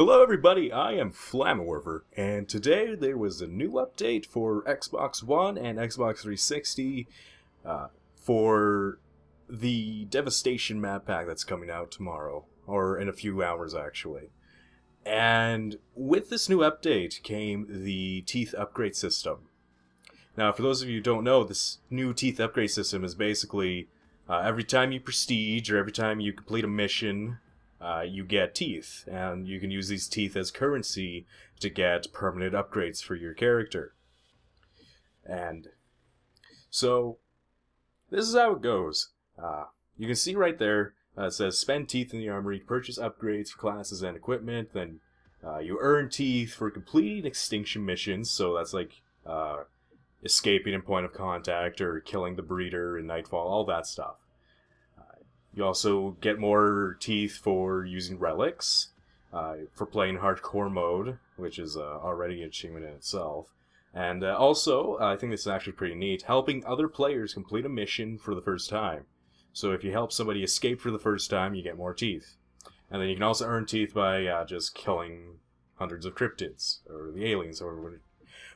Hello everybody, I am Flammewerver, and today there was a new update for Xbox One and Xbox 360 for the Devastation map pack that's coming out tomorrow, or in a few hours actually. And with this new update came the teeth upgrade system. Now for those of you who don't know, this new teeth upgrade system is basically every time you prestige or every time you complete a mission, you get teeth, and you can use these teeth as currency to get permanent upgrades for your character. And so, this is how it goes. You can see right there, it says spend teeth in the armory to purchase upgrades for classes and equipment. Then you earn teeth for completing extinction missions, so that's like escaping in point of contact or killing the breeder in Nightfall, all that stuff. You also get more teeth for using relics, for playing hardcore mode, which is already an achievement in itself. And also, I think this is actually pretty neat, helping other players complete a mission for the first time. So if you help somebody escape for the first time, you get more teeth. And then you can also earn teeth by just killing hundreds of cryptids, or the aliens, or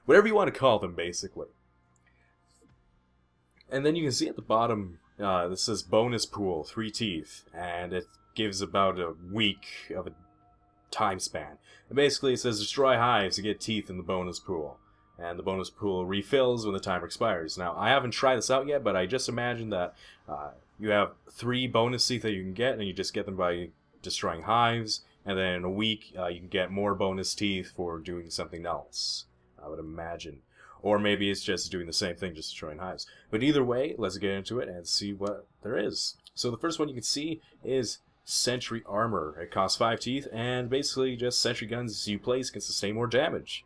whatever you want to call them, basically. And then you can see at the bottom, this says bonus pool, 3 teeth, and it gives about a week of a time span. And basically it says destroy hives to get teeth in the bonus pool. And the bonus pool refills when the timer expires. Now, I haven't tried this out yet, but I just imagine that you have 3 bonus teeth that you can get, and you just get them by destroying hives, and then in a week you can get more bonus teeth for doing something else, I would imagine. Or maybe it's just doing the same thing, just destroying hives. But either way, let's get into it and see what there is. So the first one you can see is Sentry Armor. It costs 5 teeth, and basically just sentry guns you place can sustain more damage.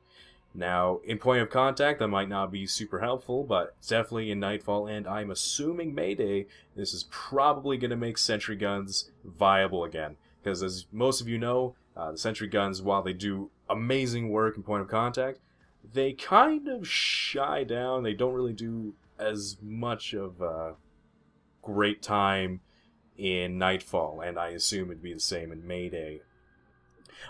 Now, in point of contact, that might not be super helpful, but definitely in Nightfall, and I'm assuming Mayday, this is probably going to make sentry guns viable again. Because as most of you know, the sentry guns, while they do amazing work in point of contact, they kind of shy down. They don't really do as much of a great time in Nightfall, and I assume it'd be the same in Mayday.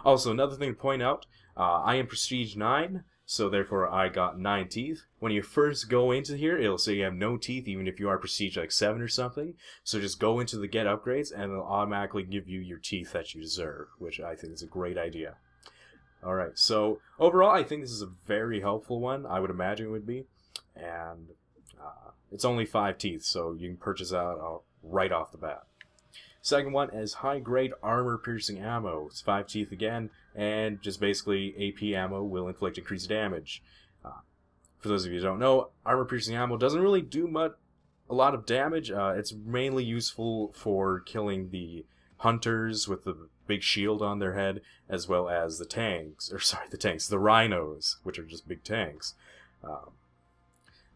Also, another thing to point out, I am Prestige 9, so therefore I got 9 teeth. When you first go into here, it'll say you have no teeth, even if you are Prestige like 7 or something. So just go into the Get Upgrades, and it'll automatically give you your teeth that you deserve, which I think is a great idea. Alright, so overall I think this is a very helpful one. I would imagine it would be. And it's only 5 teeth, so you can purchase that right off the bat. Second one is high grade armor piercing ammo. It's 5 teeth again, and just basically AP ammo will inflict increased damage. For those of you who don't know, armor piercing ammo doesn't really do a lot of damage. It's mainly useful for killing the hunters with the big shield on their head, as well as the tanks, the rhinos, which are just big tanks.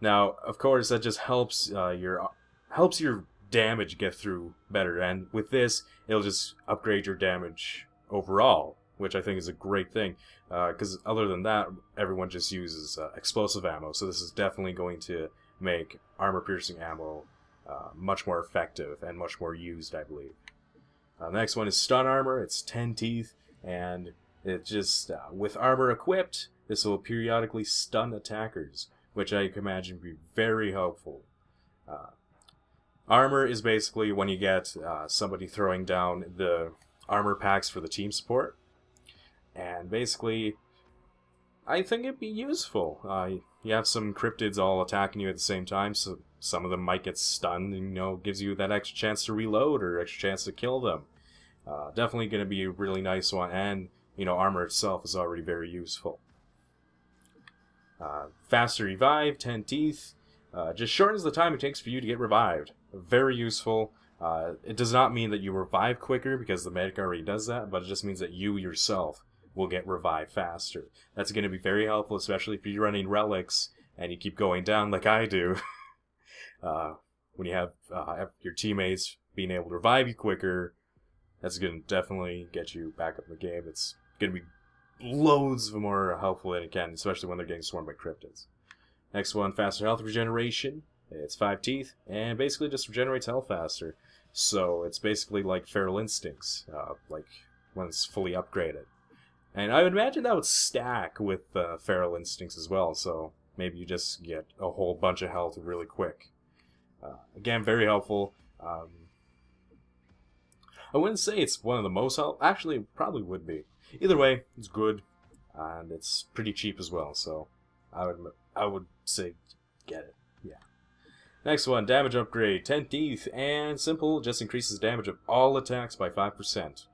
Now, of course, that just helps your damage get through better, and with this, it'll just upgrade your damage overall, which I think is a great thing, because other than that, everyone just uses explosive ammo, so this is definitely going to make armor-piercing ammo much more effective and much more used, I believe. The next one is Stun Armor. It's 10 teeth, and it just, with armor equipped, this will periodically stun attackers, which I can imagine would be very helpful. Armor is basically when you get somebody throwing down the armor packs for the team support, and basically, I think it'd be useful. You have some cryptids all attacking you at the same time, so some of them might get stunned, and gives you that extra chance to reload or extra chance to kill them. Definitely going to be a really nice one, and armor itself is already very useful. Faster revive, 10 teeth, just shortens the time it takes for you to get revived. Very useful. It does not mean that you revive quicker, because the medic already does that, but it just means that you yourself will get revived faster. That's going to be very helpful, especially if you're running relics and you keep going down like I do. When you have your teammates being able to revive you quicker, that's going to definitely get you back up in the game. It's going to be loads more helpful than it can, especially when they're getting swarmed by cryptids. Next one, faster health regeneration. It's 5 teeth, and basically just regenerates health faster. So it's basically like Feral Instincts, like when it's fully upgraded. And I would imagine that would stack with Feral Instincts as well, so maybe you just get a whole bunch of health really quick. Again, very helpful. I wouldn't say it's one of the most helpful. Actually, it probably would be. Either way, it's good, and it's pretty cheap as well, so I would say get it. Yeah. Next one, damage upgrade, 10 teeth, and simple, just increases damage of all attacks by 5%.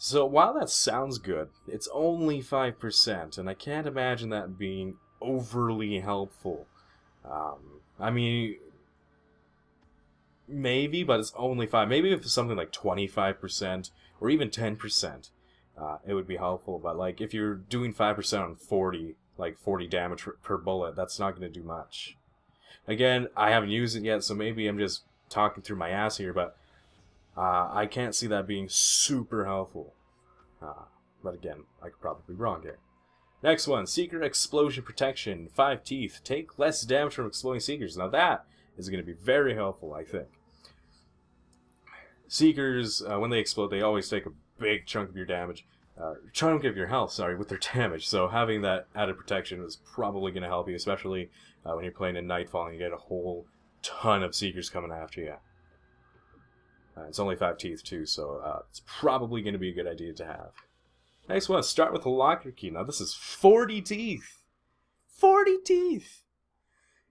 So while that sounds good, it's only 5%, and I can't imagine that being overly helpful. I mean, maybe, but it's only 5. Maybe if it's something like 25% or even 10%, it would be helpful. But like if you're doing 5% on 40, like 40 damage per bullet, that's not going to do much. Again, I haven't used it yet, so maybe I'm just talking through my ass here, but I can't see that being super helpful. But again, I could probably be wrong here. Next one, Seeker Explosion Protection, 5 teeth. Take less damage from exploding Seekers. Now that is going to be very helpful, I think. Seekers, when they explode, they always take a big chunk of your damage. Chunk of your health, sorry, with their damage. So having that added protection is probably going to help you, especially when you're playing in Nightfall and you get a whole ton of Seekers coming after you. It's only 5 teeth too, so it's probably going to be a good idea to have. Next one, start with a locker key. Now this is 40 teeth! 40 teeth!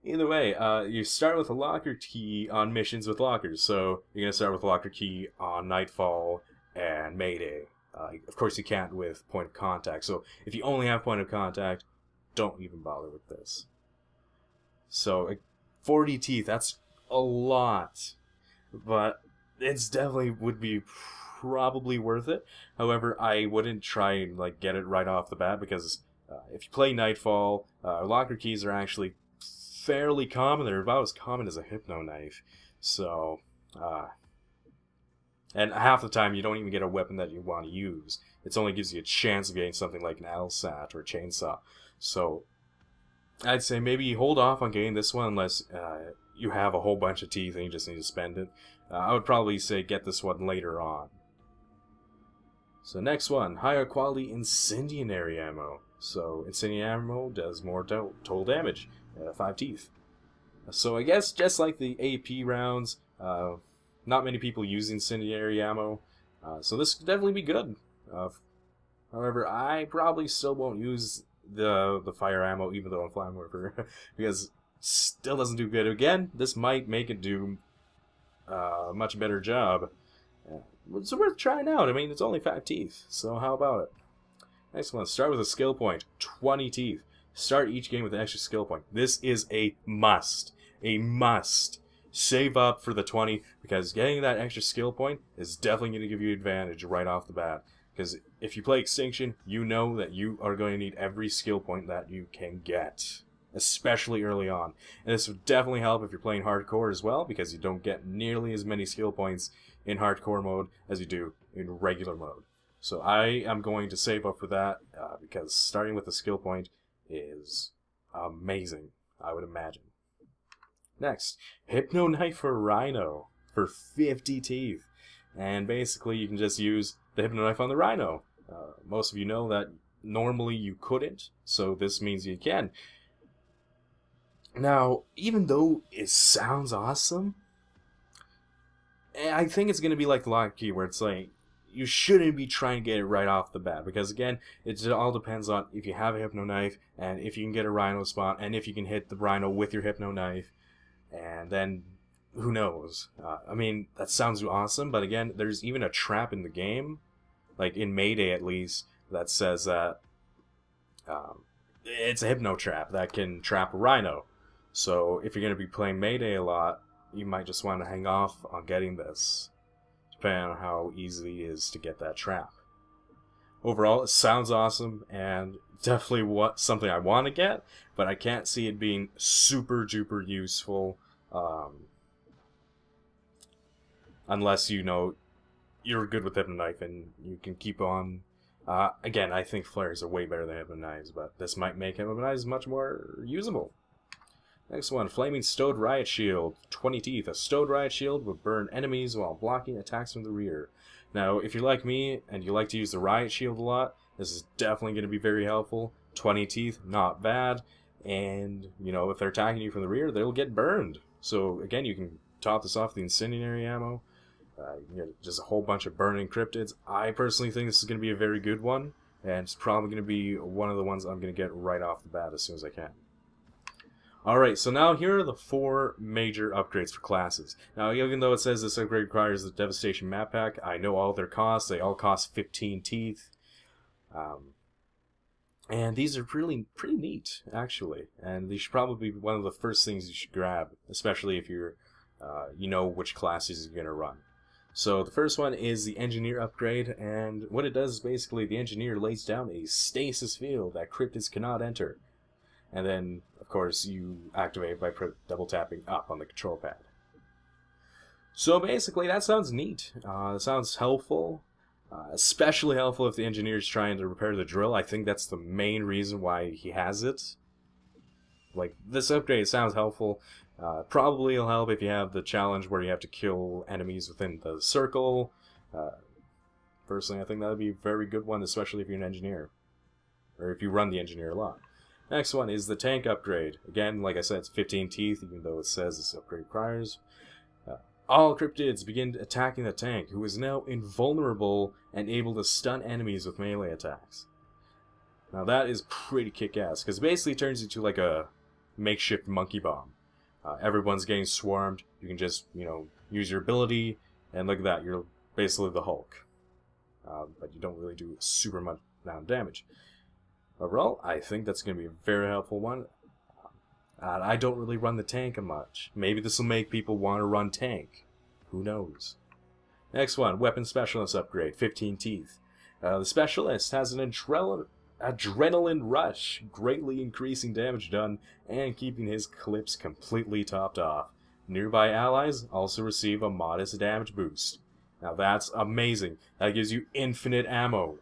Either way, you start with a locker key on missions with lockers. So you're going to start with a locker key on Nightfall and Mayday. Of course you can't with point of contact. So if you only have point of contact, don't even bother with this. So 40 teeth, that's a lot. But it's definitely would be probably worth it. However, I wouldn't try and like get it right off the bat because if you play Nightfall, locker keys are actually fairly common. They're about as common as a Hypno Knife. So, and half the time you don't even get a weapon that you want to use. It only gives you a chance of getting something like an LSAT or a chainsaw. So, I'd say maybe hold off on getting this one unless you have a whole bunch of teeth and you just need to spend it. I would probably say get this one later on. So next one, higher quality incendiary ammo. So incendiary ammo does more total damage, 5 teeth. So I guess just like the AP rounds, not many people use incendiary ammo, so this could definitely be good. However, I probably still won't use the fire ammo even though I'm Flammarifer, because still doesn't do good. Again, this might make it do a much better job. It's worth trying out. I mean, it's only 5 teeth, so how about it? Next one, start with a skill point, 20 teeth. Start each game with an extra skill point. This is a must. A must. Save up for the 20, because getting that extra skill point is definitely going to give you advantage right off the bat. Because if you play Extinction, you know that you are going to need every skill point that you can get. Especially early on. And this would definitely help if you're playing hardcore as well, because you don't get nearly as many skill points in hardcore mode as you do in regular mode. So I am going to save up for that, because starting with a skill point is amazing, I would imagine. Next, Hypno Knife for Rhino for 50 teeth. And basically you can just use the Hypno Knife on the Rhino. Most of you know that normally you couldn't, so this means you can. Now, even though it sounds awesome, I think it's going to be like the lock key, where it's like, you shouldn't be trying to get it right off the bat, because again, it all depends on if you have a Hypno Knife, and if you can get a Rhino spawn, and if you can hit the Rhino with your Hypno Knife, and then, who knows. I mean, that sounds awesome, but again, there's even a trap in the game, like in Mayday at least, that says that it's a Hypno Trap that can trap a Rhino. So if you're going to be playing Mayday a lot, you might just want to hang off on getting this, depending on how easy it is to get that trap. Overall, it sounds awesome, and definitely something I want to get, but I can't see it being super duper useful, unless you know you're good with Hypno Knife and you can keep on. Again, I think flares are way better than Hypno Knives, but this might make Hypno Knives much more usable. Next one, Flaming Stowed Riot Shield, 20 teeth. A Stowed Riot Shield would burn enemies while blocking attacks from the rear. Now, if you're like me and you like to use the riot shield a lot, this is definitely going to be very helpful. 20 teeth, not bad. And, you know, if they're attacking you from the rear, they'll get burned. So, again, you can top this off with the incendiary ammo. You get just a whole bunch of burning cryptids. I personally think this is going to be a very good one. And it's probably going to be one of the ones I'm going to get right off the bat as soon as I can. Alright, so now here are the 4 major upgrades for classes. Now, even though it says this upgrade requires the Devastation map pack, I know all their costs. They all cost 15 teeth. And these are really pretty neat, actually. And these should probably be one of the first things you should grab, especially if you're, you know which classes you're going to run. So the first one is the Engineer upgrade, and what it does is basically the Engineer lays down a stasis field that cryptids cannot enter. And then, of course, you activate it by double tapping up on the control pad. So basically, that sounds neat. It sounds helpful. Especially helpful if the engineer is trying to repair the drill. I think that's the main reason why he has it. Like, this upgrade sounds helpful. Probably will help if you have the challenge where you have to kill enemies within the circle. Personally, I think that would be a very good one, especially if you're an engineer. Or if you run the engineer a lot. Next one is the tank upgrade. Again, like I said, it's 15 teeth, even though it says this upgrade requires. All cryptids begin attacking the tank, who is now invulnerable and able to stun enemies with melee attacks. Now that is pretty kick-ass, because it basically turns into like a makeshift monkey bomb. Everyone's getting swarmed, you can just, you know, use your ability, and look at that, you're basically the Hulk. But you don't really do super much amount of damage. Overall, I think that's going to be a very helpful one. I don't really run the tank much. Maybe this will make people want to run tank. Who knows? Next one, Weapon Specialist upgrade, 15 teeth. The Specialist has an adrenaline rush, greatly increasing damage done and keeping his clips completely topped off. Nearby allies also receive a modest damage boost. Now that's amazing. That gives you infinite ammo.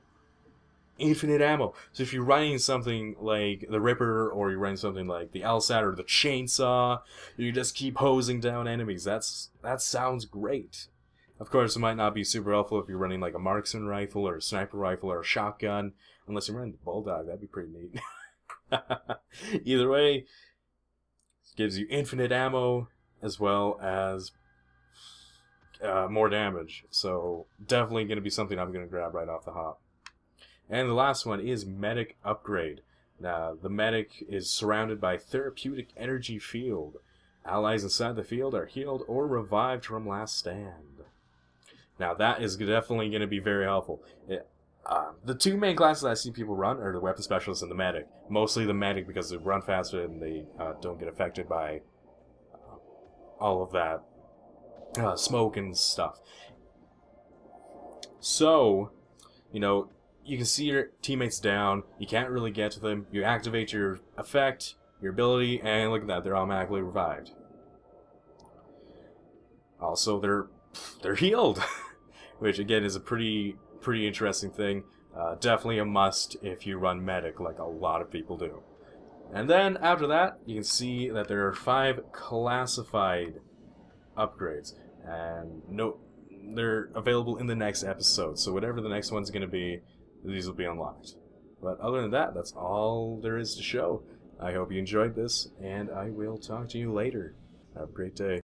Infinite ammo. So if you're running something like the Ripper, or you're running something like the LSAT or the Chainsaw, you just keep hosing down enemies. That sounds great. Of course, it might not be super helpful if you're running like a marksman rifle or a sniper rifle or a shotgun, unless you're running the Bulldog. That'd be pretty neat. Either way, it gives you infinite ammo as well as more damage. So definitely going to be something I'm going to grab right off the hop. And the last one is Medic upgrade. Now, the Medic is surrounded by Therapeutic Energy Field. Allies inside the field are healed or revived from last stand. Now, that is definitely going to be very helpful. The 2 main classes I see people run are the Weapon Specialist and the Medic. Mostly the Medic because they run faster and they don't get affected by all of that smoke and stuff. So, you know, you can see your teammates down, you can't really get to them, you activate your effect, your ability, and look at that, they're automatically revived. Also, they're healed, which again is a pretty interesting thing. Definitely a must if you run Medic, like a lot of people do. And then after that, you can see that there are 5 classified upgrades, and they're available in the next episode. So whatever the next one's going to be, these will be unlocked. But other than that, that's all there is to show. I hope you enjoyed this, and I will talk to you later. Have a great day.